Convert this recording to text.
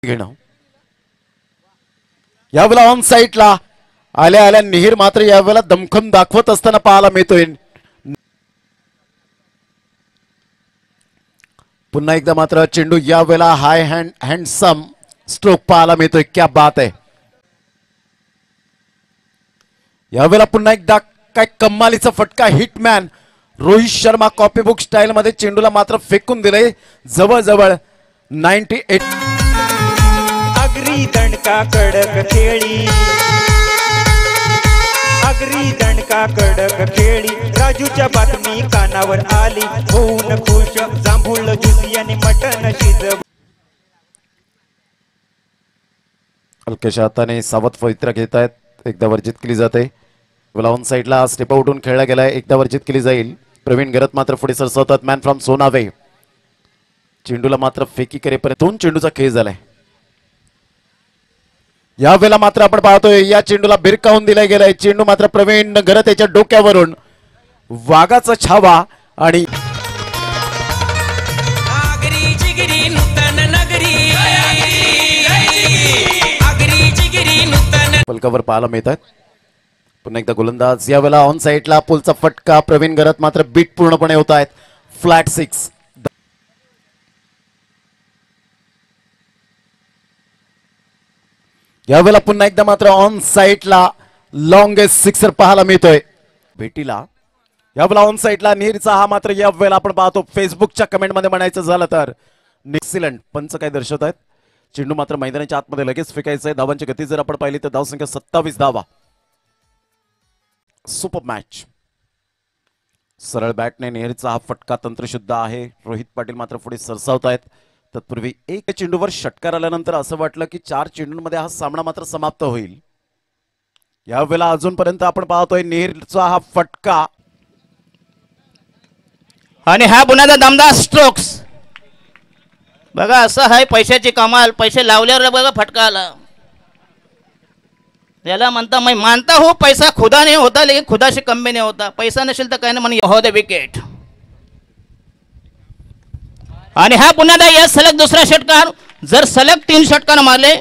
घेणं. यावेळेला ऑन साईडला आल्या आल्या निहीर मात्र यावेळेला दमखम दाखवत असताना पाहायला मिळतोय. पुन्हा एकदा मात्र चेंडू यावेळेला हाय हँडसम स्ट्रोक पाहायला मिळतोय. क्या बात आहे. यावेळेला पुन्हा एकदा काय कमालीचा फटका. Hitman Rohit Sharma copybook style मध्ये चेंडूला मात्र फेकून दिले जवळजवळ 98. अगरी दणका कडक खेळी, अगरी दणका कडक खेळी, राजूच्या बातमी कानावर आली, होऊन खुश जांभूळ ज्यूसी आणि मटण शिजव. हलक्याच्या हाताने सावध पवित्रा घेत आहेत. एकदा वर्जित केली जाते. ऑन साईडला स्टेप आउटून खेळला गेलाय. एकदा वर्जित केली जाईल. प्रवीण गरत मात्र पुढे सरसावतात. Man from Sonave. चेंडूला मात्र फेकी करेपर्यंत 2 चेंडूचा खेळ झालाय. यावेळेला मात्र आपण पाहतोय या चेंडूला भिरकावून दिला गेलाय. चेंडू मात्र प्रवीण गरत याच्या डोक्यावरून वाघाचा छावा आणि पलकावर पाहायला मिळतात. पुन्हा एकदा गोलंदाज. यावेळेला ऑन साईडला पुलचा फटका. प्रवीण गरत मात्र बीट पूर्णपणे होत आहेत. फ्लॅट 6. यावेळेला पुन्हा एकदा मात्र ऑन साईडला लॉंगेस्ट सिक्सर पाहायला मिळतोय भेटीला. यावेळेला ऑन साईडला नीरचा हा मात्र यावेळेला आपण पाहतो फेसबुकच्या कमेंट मध्ये म्हणायचं झालं तर एक्सिलंट. पंच काय दर्शवत आहेत. चेंडू मात्र मैदानाच्या आतमध्ये लगेच फेकायचंय. धावांची गती जर आपण पाहिली तर धावसंख्या 27 धावा. Super match. सरळ बॅटने नेहरीचा हा फटका तंत्रशुद्ध आहे. रोहित पाटील मात्र पुढे सरसावत आहेत. तत्पूर्वी एक चेंडूवर षटकार आल्यानंतर असं वाटलं की 4 चेंडूंमध्ये हा सामना मात्र समाप्त होईल. यावेळेला अजूनपर्यंत आपण पाहतोय नेहरीचा हा फटका आणि हा पुन्हा दमदार स्ट्रोक्स. बघा असं आहे पैशाची कमाल. पैसे लावल्यावर बघा फटका आला. याला म्हणता मैं मानता हूँ पैसा खुदा नहीं होता लेकिन खुदा से कम भी नहीं होता. पैसा नसेल तर काय ना म्हणे हो दे विकेट. आणि हा पुन्हा या सलग दुसरा षटकार. जर सलग 3 षटकार मारले